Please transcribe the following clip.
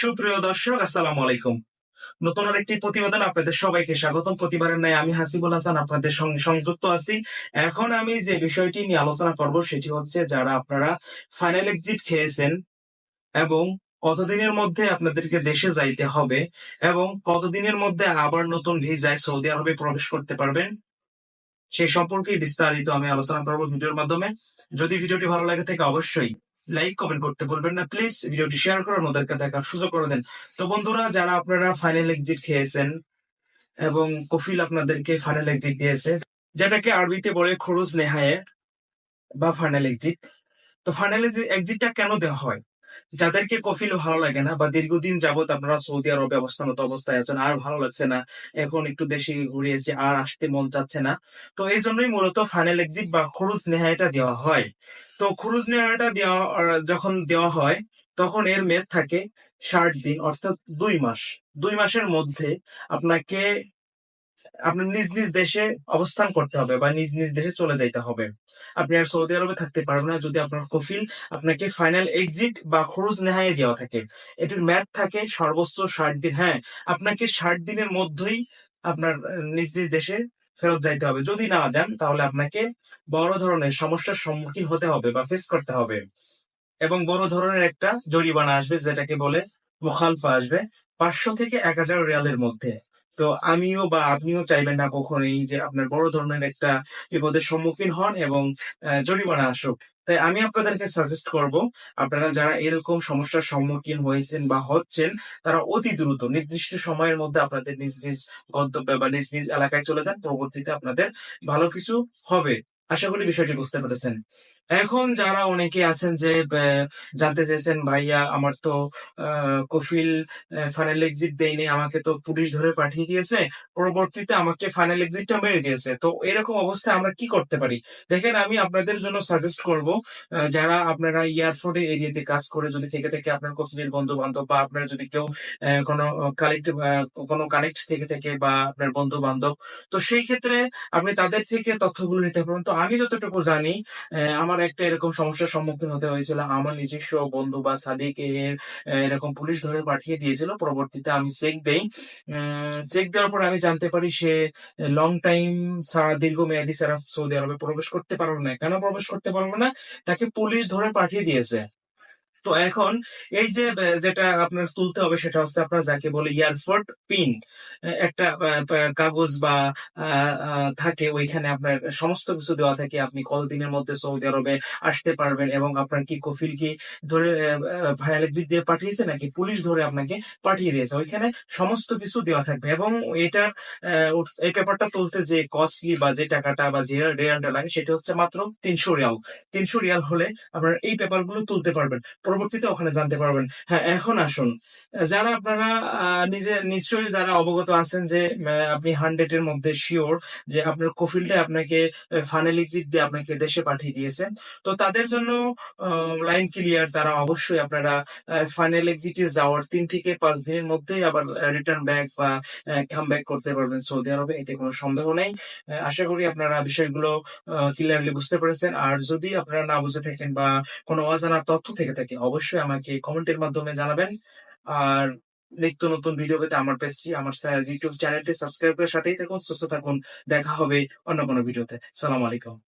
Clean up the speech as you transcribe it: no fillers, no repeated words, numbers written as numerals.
সুপ্রিয় দর্শক, আসসালামু আলাইকুম। নতুন আরেকটি প্রতিবেদন আপনাদের সবাইকে স্বাগতম। প্রতিবারের ন্যায় আমি হাসিবুল হাসান আপনাদের সঙ্গে সংযুক্ত আছি। এখন আমি যে বিষয়টি নিয়ে আলোচনা করব সেটি হচ্ছে, যারা আপনারা ফাইনাল এক্সিট খেয়েছেন এবং কতদিনের মধ্যে আপনাদেরকে দেশে যাইতে হবে এবং কতদিনের মধ্যে আবার নতুন ভিসায় সৌদি আরবে প্রবেশ করতে পারবেন, সেই সম্পর্কে বিস্তারিত আমি আলোচনা করব ভিডিওর মাধ্যমে। যদি ভিডিওটি ভালো লাগে থাকে অবশ্যই লাইক কমেন্ট করতে বলবেন না, প্লিজ ভিডিওটি শেয়ার করে ওদেরকে দেখার সুযোগ করে দেন। তো বন্ধুরা, যারা আপনারা ফাইনাল এক্সিট খেয়েছেন এবং কফিল আপনাদেরকে ফাইনাল এক্সিট দিয়েছে, যেটাকে আরবিতে বলে খুরুজ নেহায়ে বা ফাইনাল এক্সিট। তো ফাইনাল এক্সিটটা কেন দেওয়া হয়? যাদেরকে কফিল ভালো লাগে না বা দীর্ঘদিন যাবত আপনারা সৌদি আরবে অবস্থানত অবস্থায় আছেন, আর ভালো লাগছে না, এখন একটু দেশে ঘুরিয়েছে, আর আসতে মন চাচ্ছে না, তো এই জন্যই মূলত ফাইনাল এক্সিট বা খুরুজ নেহায়াটা দেওয়া হয়। তো খুরুজ নেহায়াটা যখন দেওয়া হয়, তখন এর মেয়াদ থাকে 60 দিন, অর্থাৎ 2 মাস। 2 মাসের মধ্যে আপনাকে আপনার নিজ নিজ দেশে অবস্থান করতে হবে বা নিজ নিজ দেশে চলে যাইতে হবে। আপনি আর সৌদি আরবে থাকতে পারবেন না যদি আপনার কফিল আপনাকে ফাইনাল এক্সিট বা খুরুজ নেহায়ে দেওয়া থাকে। এটির মেয়াদ থাকে সর্বোচ্চ 60 দিন। হ্যাঁ, আপনাকে 60 দিনের মধ্যেই আপনার নিজ নিজ দেশে ফেরত যাইতে হবে। যদি না যান তাহলে আপনাকে বড় ধরনের সমস্যার সম্মুখীন হতে হবে বা ফেস করতে হবে, এবং বড় ধরনের একটা জরিমানা আসবে, যেটাকে বলে মুখালফা আসবে, 500 থেকে 1000 রিয়ালের মধ্যে। তো আমিও বা আপনিও চাইবেন না কখনোই যে আপনার বড় ধরনের একটা বিপদের সম্মুখীন হন এবং জরিমানা আসুক। তাই আমি আপনাদেরকে সাজেস্ট করব, আপনারা যারা এরকম সমস্যার সম্মুখীন হয়েছেন বা হচ্ছেন, তারা অতি দ্রুত নির্দিষ্ট সময়ের মধ্যে আপনাদের নিজ নিজ গন্তব্যে বা নিজ নিজ এলাকায় চলে যান। পরবর্তীতে আপনাদের ভালো কিছু হবে। আশা করি বিষয়টি বুঝতে পেরেছেন। এখন যারা অনেকে আছেন যে জানতে চেয়েছেন, ভাইয়া আমার তো কফিল ফাইনাল এক্সিট দেয়নি, আমাকে তো পুলিশ ধরে পাঠিয়ে দিয়েছে, পরবর্তীতে আমাকে ফাইনাল এক্সিটটা মেরে দিয়েছে, তো এরকম অবস্থায় আমরা কি করতে পারি? দেখেন, আমি আপনাদের জন্য সাজেস্ট করব, যারা আপনারা এয়ারপোর্ট এরিয়াতে কাজ করে যদি থেকে থেকে আপনার কফিলের বন্ধু বান্ধব বা আপনার যদি কেউ কোনো কানেক্ট থেকে থেকে বা আপনার বন্ধু বান্ধব, তো সেই ক্ষেত্রে আপনি তাদের থেকে তথ্যগুলো নিতে পারেন। তো আমি যতটুকু জানি, আমার একটা এরকম সমস্যার সম্মুখীন হতে হয়েছিল। আমার নিজস্ব বন্ধু বা সাদিক এরকম পুলিশ ধরে পাঠিয়ে দিয়েছিল। পরবর্তীতে আমি চেক দেই। চেক দেওয়ার পর আমি জানতে পারি সে লং টাইম ছাড়া, দীর্ঘমেয়াদী ছাড়া সৌদি আরবে প্রবেশ করতে পারবে না। কেন প্রবেশ করতে পারবে না? তাকে পুলিশ ধরে পাঠিয়ে দিয়েছে। তো এখন এই যে যেটা আপনার তুলতে হবে সেটা হচ্ছে আপনার যাকে বলে এয়ারপোর্ট পিন। একটা কাগজ বা থাকে, ওইখানে আপনার সমস্ত কিছু দেওয়া থাকে, আপনি কতদিনের মধ্যে সৌদি আরবে আসতে পারবেন এবং আপনার কি কফিল কি ধরে ফাইনাল এক্সিট দিয়ে পাঠিয়েছে নাকি পুলিশ ধরে আপনাকে পাঠিয়ে দিয়েছে, ওইখানে সমস্ত কিছু দেওয়া থাকবে। এবং এটার এই পেপারটা তুলতে যে কস্টলি বা যে টাকাটা বা যে রিয়ালটা লাগে সেটা হচ্ছে মাত্র 300 রিয়াল। 300 রিয়াল হলে আপনারা এই পেপারগুলো তুলতে পারবেন, পরবর্তীতে ওখানে জানতে পারবেন। হ্যাঁ, এখন আসুন, যারা আপনারা নিশ্চয়ই যারা অবগত আছেন যে আপনি 100-এর মধ্যে শিওর যে আপনার কফিলটা আপনাকে ফাইনাল এক্সিট দিয়ে আপনাকে দেশে পাঠিয়ে দিয়েছে, তো তাদের জন্য লাইন ক্লিয়ার। তারা অবশ্যই আপনারা ফাইনাল এক্সিটে যাওয়ার 3 থেকে 5 দিনের মধ্যেই আবার রিটার্ন ব্যাক বা কাম ব্যাক করতে পারবেন সৌদি আরবে, এতে কোনো সন্দেহ নেই। আশা করি আপনারা বিষয়গুলো ক্লিয়ারলি বুঝতে পেরেছেন। আর যদি আপনারা না বুঝে থাকেন বা কোনো অজানা তথ্য থেকে থাকে, অবশ্যই আমাকে কমেন্টের মাধ্যমে জানাবেন। আর নিত্য নতুন ভিডিও পেতে আমার পেজটি, আমার ইউটিউব চ্যানেলটি সাবস্ক্রাইব করে সাথেই থাকুন। সুস্থ থাকুন। দেখা হবে অন্য কোনো ভিডিওতে। সালাম আলাইকুম।